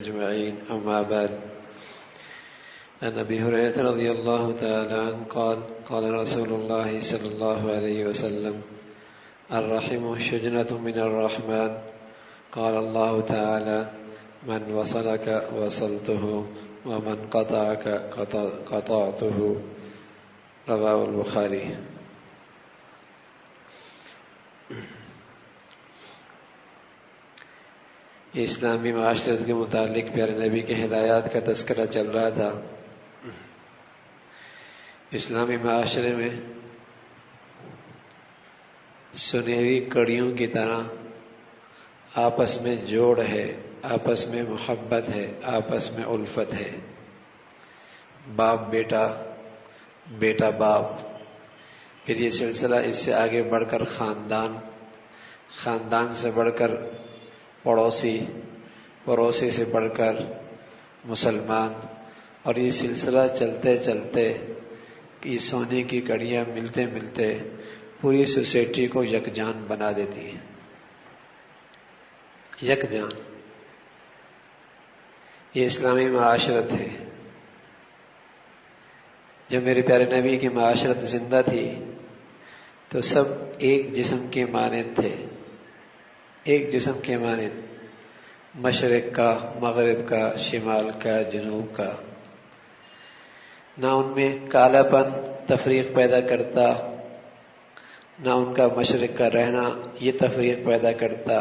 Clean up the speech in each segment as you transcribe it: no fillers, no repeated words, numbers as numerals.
أجمعين أما بعد عن أبي هريرة رضي الله تعالى عنه قال قال رسول الله صلى الله عليه وسلم الرحم شجنة من الرحمن قال الله تعالى من وصلك وصلته ومن قطعك قطعته رواه البخاری۔ اسلامی معاشرت کے متعلق پیارے نبی کے ہدایات کا تذکرہ چل رہا تھا۔ اسلامی معاشرے میں سنہری کڑیوں کی طرح آپس میں جوڑ ہے، آپس میں محبت ہے، آپس میں الفت ہے۔ باپ بیٹا، بیٹا باپ، پھر یہ سلسلہ اس سے آگے بڑھ کر خاندان، خاندان سے بڑھ کر پڑوسی، پڑوسی سے بڑھ کر مسلمان، اور یہ سلسلہ چلتے چلتے یہ سونے کی کڑیاں ملتے ملتے پوری سوسائٹی کو یکجان بنا دیتی ہیں۔ یکجان، یہ اسلامی معاشرت ہے۔ جب میرے پیارے نبی کی معاشرت زندہ تھی تو سب ایک جسم کے مانند تھے، ایک جسم کے مانند، مشرق کا، مغرب کا، شمال کا، جنوب کا۔ نہ ان میں کالا پن تفریق پیدا کرتا، نہ ان کا مشرق کا رہنا یہ تفریق پیدا کرتا،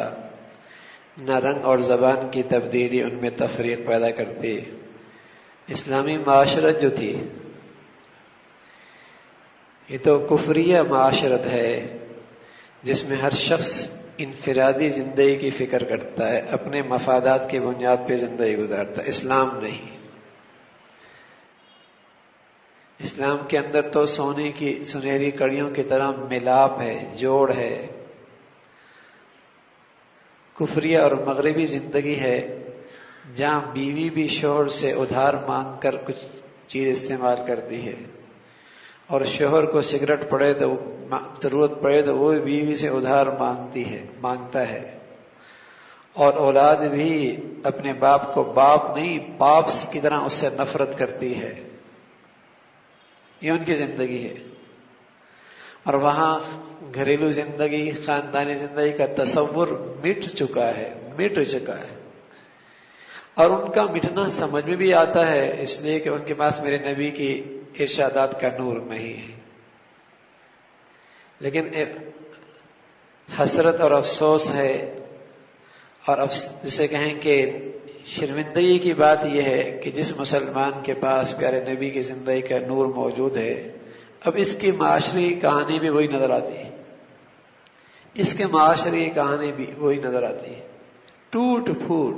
نہ رنگ اور زبان کی تبدیلی ان میں تفریق پیدا کرتی۔ اسلامی معاشرت جو تھی یہ تو کفریہ معاشرت ہے، جس میں ہر شخص انفرادی زندگی کی فکر کرتا ہے، اپنے مفادات کی بنیاد پہ زندگی گزارتا ہے۔ اسلام نہیں۔ اسلام کے اندر تو سونے کی سنہری کڑیوں کی طرح ملاپ ہے، جوڑ ہے۔ کفریہ اور مغربی زندگی ہے جہاں بیوی بھی شوہر سے ادھار مانگ کر کچھ چیز استعمال کرتی ہے، اور شوہر کو سگریٹ پڑے تو ضرورت پڑے تو وہ بیوی سے ادھار مانگتا ہے، اور اولاد بھی اپنے باپ کو باپ نہیں پاپس کی طرح اس سے نفرت کرتی ہے۔ یہ ان کی زندگی ہے۔ اور وہاں گھریلو زندگی، خاندانی زندگی کا تصور مٹ چکا ہے۔ اور ان کا مٹنا سمجھ میں بھی آتا ہے، اس لیے کہ ان کے پاس میرے نبی کی ارشادات کا نور نہیں ہے۔ لیکن حسرت اور افسوس ہے، اور جسے کہیں کہ شرمندگی کی بات یہ ہے کہ جس مسلمان کے پاس پیارے نبی کی زندگی کا نور موجود ہے، اب اس کی معاشری کہانی بھی وہی نظر آتی ہے، اس کے معاشری کہانی بھی وہی نظر آتی ہے، ٹوٹ پھوٹ،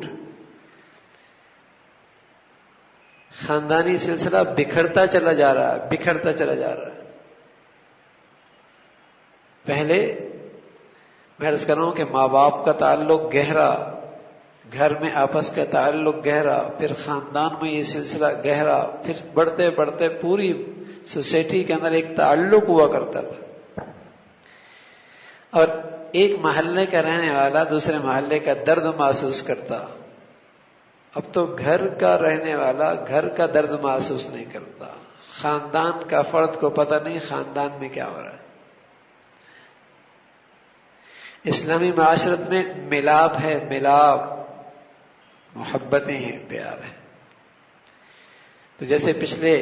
خاندانی سلسلہ بکھرتا چلا جا رہا ہے۔ پہلے میں عرض کر رہا ہوں کہ ماں باپ کا تعلق گہرا، گھر میں آپس کا تعلق گہرا، پھر خاندان میں یہ سلسلہ گہرا، پھر بڑھتے بڑھتے پوری سوسائٹی کے اندر ایک تعلق ہوا کرتا تھا، اور ایک محلے کا رہنے والا دوسرے محلے کا درد محسوس کرتا۔ اب تو گھر کا رہنے والا گھر کا درد محسوس نہیں کرتا، خاندان کا فرد کو پتہ نہیں خاندان میں کیا ہو رہا ہے۔ اسلامی معاشرت میں ملاپ ہے، ملاپ، محبتیں ہیں، پیار ہے۔ تو جیسے پچھلے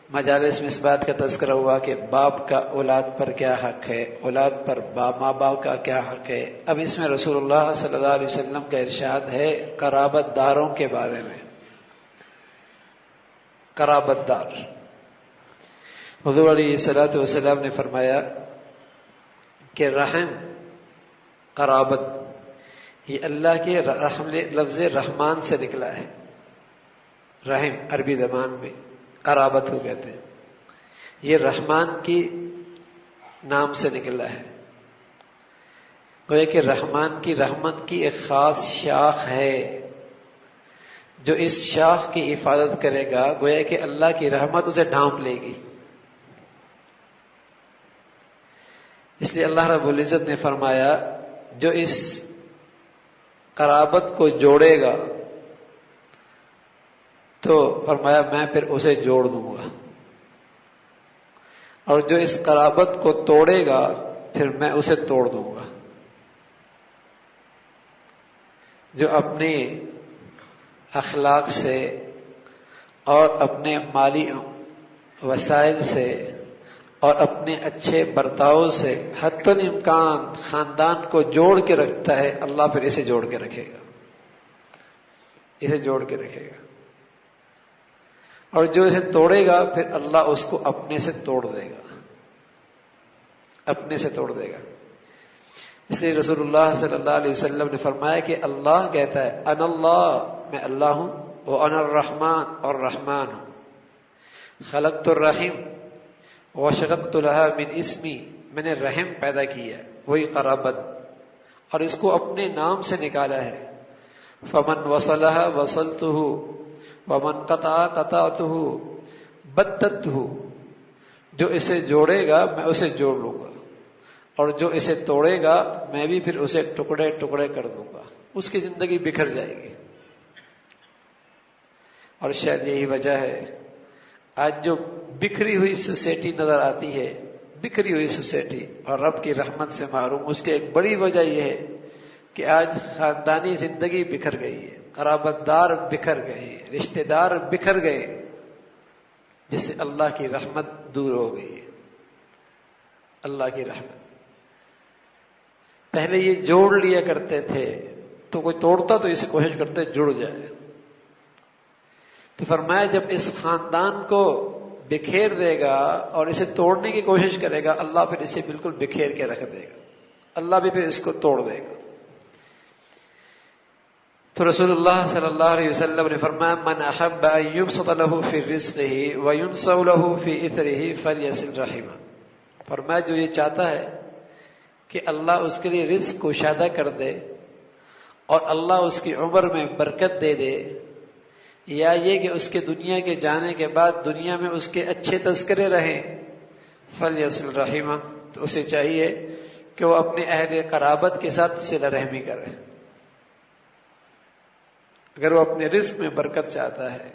مجالس میں اس بات کا تذکرہ ہوا کہ باپ کا اولاد پر کیا حق ہے، اولاد پر ماں باپ کا کیا حق ہے، اب اس میں رسول اللہ صلی اللہ علیہ وسلم کا ارشاد ہے قرابت داروں کے بارے میں۔ قرابت دار، حضور علیہ الصلوۃ والسلام نے فرمایا کہ رحم، قرابت، یہ اللہ کے لفظ رحمان سے نکلا ہے۔ رحم عربی زبان میں قرابت کو کہتے ہیں، یہ رحمان کی نام سے نکلا ہے۔ گویا کہ رحمان کی رحمت کی ایک خاص شاخ ہے، جو اس شاخ کی حفاظت کرے گا گویا کہ اللہ کی رحمت اسے ڈھانپ لے گی۔ اس لیے اللہ رب العزت نے فرمایا جو اس قرابت کو جوڑے گا، تو فرمایا میں پھر اسے جوڑ دوں گا، اور جو اس قرابت کو توڑے گا پھر میں اسے توڑ دوں گا۔ جو اپنے اخلاق سے اور اپنے مالی وسائل سے اور اپنے اچھے برتاؤ سے حتی الامکان خاندان کو جوڑ کے رکھتا ہے، اللہ پھر اسے جوڑ کے رکھے گا، اسے جوڑ کے رکھے گا۔ اور جو اسے توڑے گا پھر اللہ اس کو اپنے سے توڑ دے گا، اپنے سے توڑ دے گا۔ اس لیے رسول اللہ صلی اللہ علیہ وسلم نے فرمایا کہ اللہ کہتا ہے انا اللہ، میں اللہ ہوں، وانا الرحمن، اور رحمان ہوں، خلقت الرحیم وشققت لها من اسمی، میں نے رحم پیدا کیا، وہی قرابت، اور اس کو اپنے نام سے نکالا ہے۔ فمن وصلها وصلته ومن قطع قطعته بددته، جو اسے جوڑے گا میں اسے جوڑ لوں گا، اور جو اسے توڑے گا میں بھی پھر اسے ٹکڑے ٹکڑے کر دوں گا، اس کی زندگی بکھر جائے گی۔ اور شاید یہی وجہ ہے آج جو بکھری ہوئی سوسائٹی نظر آتی ہے، بکھری ہوئی سوسائٹی اور رب کی رحمت سے محروم، اس کی ایک بڑی وجہ یہ ہے کہ آج خاندانی زندگی بکھر گئی ہے، قرابت دار بکھر گئے، رشتہ دار بکھر گئے، جس سے اللہ کی رحمت دور ہو گئی ہے، اللہ کی رحمت۔ پہلے یہ جوڑ لیا کرتے تھے، تو کوئی توڑتا تو اسے کوشش کرتے جڑ جائے، تو فرمایا جب اس خاندان کو بکھیر دے گا اور اسے توڑنے کی کوشش کرے گا، اللہ پھر اسے بالکل بکھیر کے رکھ دے گا، اللہ بھی پھر اس کو توڑ دے گا۔ تو رسول اللہ صلی اللہ علیہ وسلم نے فرمایا من احب ان یبسط له فی رزقه وینسأ له فی اثره فلیصل رحمہ، فرمایا جو یہ چاہتا ہے کہ اللہ اس کے لیے رزق کشادہ کر دے اور اللہ اس کی عمر میں برکت دے دے، یا یہ کہ اس کے دنیا کے جانے کے بعد دنیا میں اس کے اچھے تذکرے رہیں، فلیصل رحمہ، تو اسے چاہیے کہ وہ اپنے اہل قرابت کے ساتھ صلہ رحمی کرے۔ اگر وہ اپنے رزق میں برکت چاہتا ہے،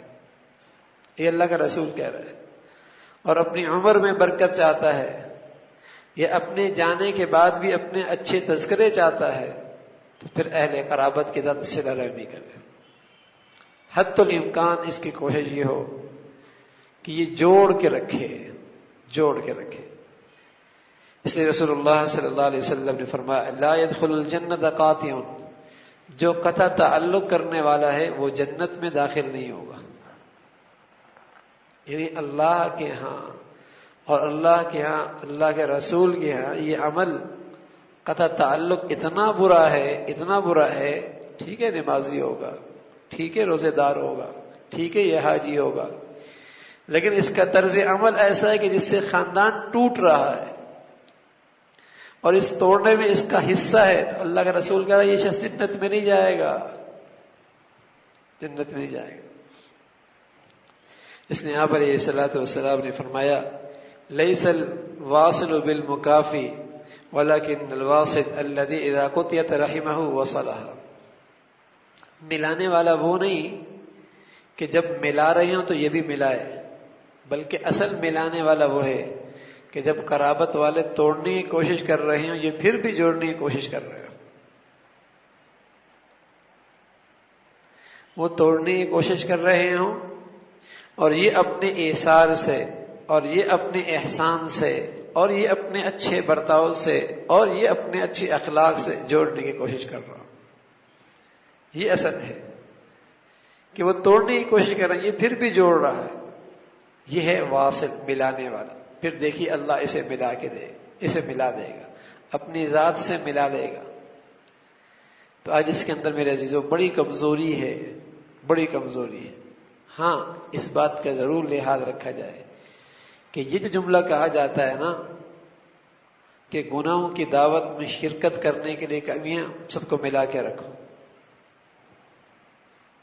یہ اللہ کا رسول کہہ رہا ہے، اور اپنی عمر میں برکت چاہتا ہے، یا اپنے جانے کے بعد بھی اپنے اچھے تذکرے چاہتا ہے، تو پھر اہل قرابت کے ساتھ صلہ رحمی کرے۔ حتی الامکان اس کی کوشش یہ ہو کہ یہ جوڑ کے رکھے، جوڑ کے رکھے۔ اس لیے رسول اللہ صلی اللہ علیہ وسلم نے فرمایا لا يدخل الجنت قاطع، جو قطع تعلق کرنے والا ہے وہ جنت میں داخل نہیں ہوگا۔ یعنی اللہ کے ہاں اور اللہ کے ہاں، اللہ کے رسول کے ہاں یہ عمل قطع تعلق اتنا برا ہے، اتنا برا ہے، ٹھیک ہے نمازی ہوگا، ٹھیک ہے روزے دار ہوگا، ٹھیک ہے یہ حاجی ہوگا، لیکن اس کا طرز عمل ایسا ہے کہ جس سے خاندان ٹوٹ رہا ہے اور اس توڑنے میں اس کا حصہ ہے، تو اللہ کا رسول کہہ رہا ہے یہ شخص جنت میں نہیں جائے گا، جنت میں نہیں جائے گا۔ اس نے آپ علیہ الصلوۃ والسلام نے فرمایا لیس الواصل بالمکافی ولکن الواصل الذی اذا قطعت رحمہ وصلها، ملانے والا وہ نہیں کہ جب ملا رہے ہوں تو یہ بھی ملائے، بلکہ اصل ملانے والا وہ ہے کہ جب قرابت والے توڑنے کی کوشش کر رہے ہوں یہ پھر بھی جوڑنے کی کوشش کر رہے ہوں، وہ توڑنے کی کوشش کر رہے ہوں اور یہ اپنے ایثار سے اور یہ اپنے احسان سے اور یہ اپنے اچھے برتاؤ سے اور یہ اپنے اچھے اخلاق سے جوڑنے کی کوشش کر رہا ہوں۔ یہ اصل ہے کہ وہ توڑنے کی کوشش کر رہا ہے، یہ پھر بھی جوڑ رہا ہے، یہ ہے واصل، ملانے والا۔ پھر دیکھیے اللہ اسے ملا کے دے، اسے ملا دے گا، اپنی ذات سے ملا لے گا۔ تو آج اس کے اندر میرے عزیزوں بڑی کمزوری ہے، بڑی کمزوری ہے۔ ہاں اس بات کا ضرور لحاظ رکھا جائے کہ یہ جو جملہ کہا جاتا ہے نا کہ گناہوں کی دعوت میں شرکت کرنے کے لیے کہ میاں سب کو ملا کے رکھو،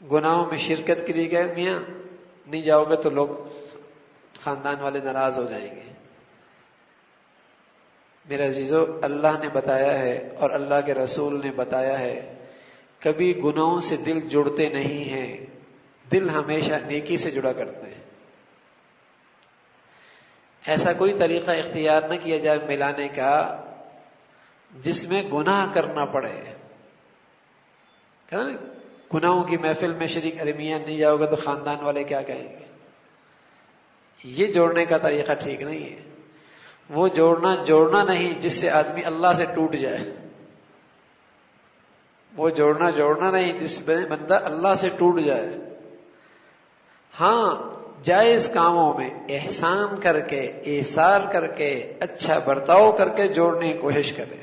گناہوں میں شرکت کے لیے کہ میاں نہیں جاؤ گے تو لوگ خاندان والے ناراض ہو جائیں گے۔ میرے عزیزو اللہ نے بتایا ہے اور اللہ کے رسول نے بتایا ہے کبھی گناہوں سے دل جڑتے نہیں ہیں دل ہمیشہ نیکی سے جڑا کرتے ہیں. ایسا کوئی طریقہ اختیار نہ کیا جائے ملانے کا جس میں گناہ کرنا پڑے. گناہوں کی محفل میں شریک ارمیان نہیں جاؤ گے تو خاندان والے کیا کہیں گے. یہ جوڑنے کا طریقہ ٹھیک نہیں ہے. وہ جوڑنا نہیں جس سے آدمی اللہ سے ٹوٹ جائے. وہ جوڑنا نہیں جس میں بندہ اللہ سے ٹوٹ جائے. ہاں جائز کاموں میں احسان کر کے، ایثار کر کے، اچھا برتاؤ کر کے جوڑنے کی کوشش کرے.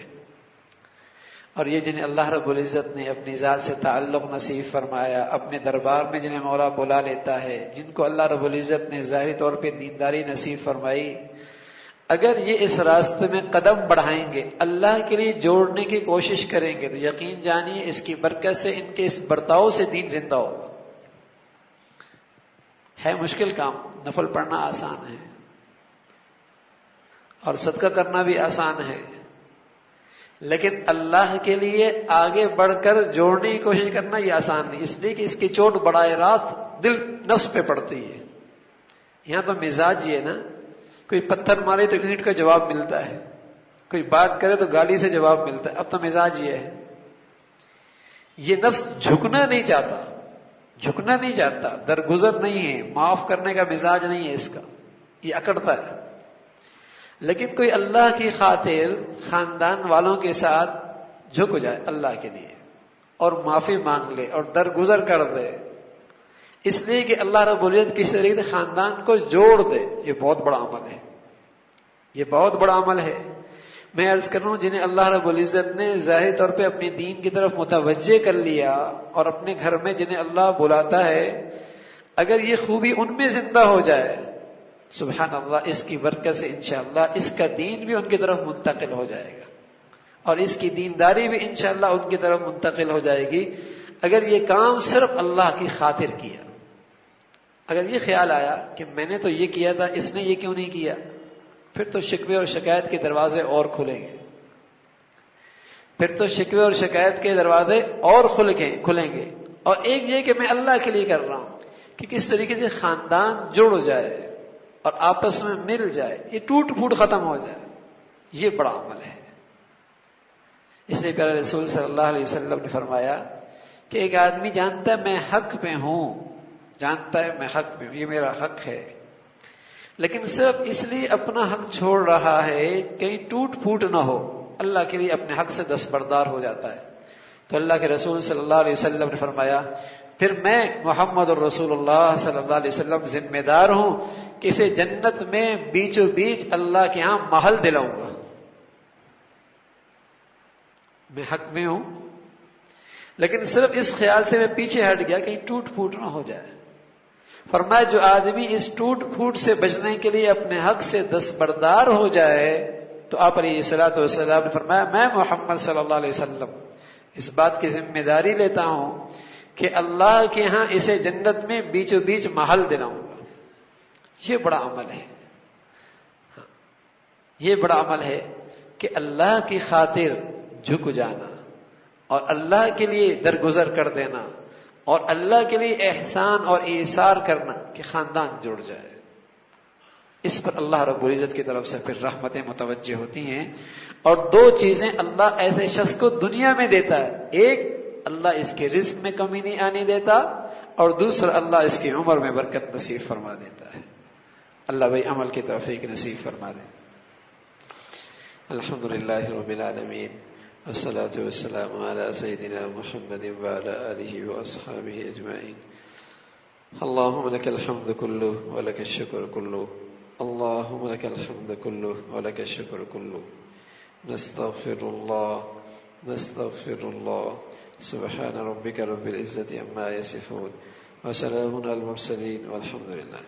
اور یہ جنہیں اللہ رب العزت نے اپنی ذات سے تعلق نصیب فرمایا، اپنے دربار میں جنہیں مولا بلا لیتا ہے، جن کو اللہ رب العزت نے ظاہری طور پہ دینداری نصیب فرمائی، اگر یہ اس راستے میں قدم بڑھائیں گے، اللہ کے لیے جوڑنے کی کوشش کریں گے، تو یقین جانیے اس کی برکت سے، ان کے اس برتاؤ سے دین زندہ ہوگا. ہے مشکل کام، نفل پڑھنا آسان ہے اور صدقہ کرنا بھی آسان ہے، لیکن اللہ کے لیے آگے بڑھ کر جوڑنے کی کوشش کرنا یہ آسان نہیں، اس لیے کہ اس کی چوٹ براہ راست دل نفس پہ پڑتی ہے. یہاں تو مزاج یہ ہے نا، کوئی پتھر مارے تو اینٹ کا جواب ملتا ہے، کوئی بات کرے تو گالی سے جواب ملتا ہے. اب تو مزاج یہ ہے، یہ نفس جھکنا نہیں چاہتا، درگزر نہیں ہے، معاف کرنے کا مزاج نہیں ہے اس کا، یہ اکڑتا ہے. لیکن کوئی اللہ کی خاطر خاندان والوں کے ساتھ جھک جائے اللہ کے لیے اور معافی مانگ لے اور درگزر کر دے، اس لیے کہ اللہ رب العزت کس طریقے سے خاندان کو جوڑ دے، یہ بہت بڑا عمل ہے. یہ بہت بڑا عمل ہے. میں عرض کر رہا ہوں جنہیں اللہ رب العزت نے ظاہری طور پہ اپنے دین کی طرف متوجہ کر لیا اور اپنے گھر میں جنہیں اللہ بلاتا ہے، اگر یہ خوبی ان میں زندہ ہو جائے، سبحان اللہ، اس کی برکت سے انشاءاللہ اس کا دین بھی ان کی طرف منتقل ہو جائے گا اور اس کی دینداری بھی انشاءاللہ ان کی طرف منتقل ہو جائے گی. اگر یہ کام صرف اللہ کی خاطر کیا، اگر یہ خیال آیا کہ میں نے تو یہ کیا تھا، اس نے یہ کیوں نہیں کیا، پھر تو شکوے اور شکایت کے دروازے اور کھلیں گے. اور ایک یہ کہ میں اللہ کے لیے کر رہا ہوں کہ کس طریقے سے خاندان جڑ جائے اور آپس میں مل جائے، یہ ٹوٹ پھوٹ ختم ہو جائے، یہ بڑا عمل ہے. اس لیے پیارے رسول صلی اللہ علیہ وسلم نے فرمایا کہ ایک آدمی جانتا ہے میں حق پہ ہوں، یہ میرا حق ہے، لیکن صرف اس لیے اپنا حق چھوڑ رہا ہے کہیں ٹوٹ پھوٹ نہ ہو، اللہ کے لیے اپنے حق سے دستبردار ہو جاتا ہے. تو اللہ کے رسول صلی اللہ علیہ وسلم نے فرمایا پھر میں محمد الرسول اللہ صلی اللہ علیہ وسلم ذمہ دار ہوں کہ اسے جنت میں بیچوں بیچ اللہ کے ہاں محل دلاؤں گا. میں حق میں ہوں، لیکن صرف اس خیال سے میں پیچھے ہٹ گیا کہیں ٹوٹ پھوٹ نہ ہو جائے. فرمایا جو آدمی اس ٹوٹ پھوٹ سے بچنے کے لیے اپنے حق سے دستبردار ہو جائے، تو آپ علیہ الصلوۃ والسلام نے فرمایا میں محمد صلی اللہ علیہ وسلم اس بات کی ذمہ داری لیتا ہوں کہ اللہ کے ہاں اسے جنت میں بیچوں بیچ محل دلاؤں گا. یہ بڑا عمل ہے، یہ بڑا عمل ہے کہ اللہ کی خاطر جھک جانا اور اللہ کے لیے درگزر کر دینا اور اللہ کے لیے احسان اور ایثار کرنا کہ خاندان جڑ جائے. اس پر اللہ رب العزت کی طرف سے پھر رحمتیں متوجہ ہوتی ہیں. اور دو چیزیں اللہ ایسے شخص کو دنیا میں دیتا ہے، ایک اللہ اس کے رزق میں کمی نہیں آنے دیتا، اور دوسرا اللہ اس کی عمر میں برکت نصیب فرما دیتا ہے. اللہ بھائی عمل کی توفیق نصیب فرما دے. الحمدللہ رب العالمین، والصلاة والسلام على سيدنا محمد وعلى آله وأصحابه أجمعين. اللهم لك الحمد كله ولك الشكر كله، اللهم لك الحمد كله ولك الشكر كله. نستغفر الله سبحان ربك رب العزة عما يصفون وسلام على المرسلين والحمد لله.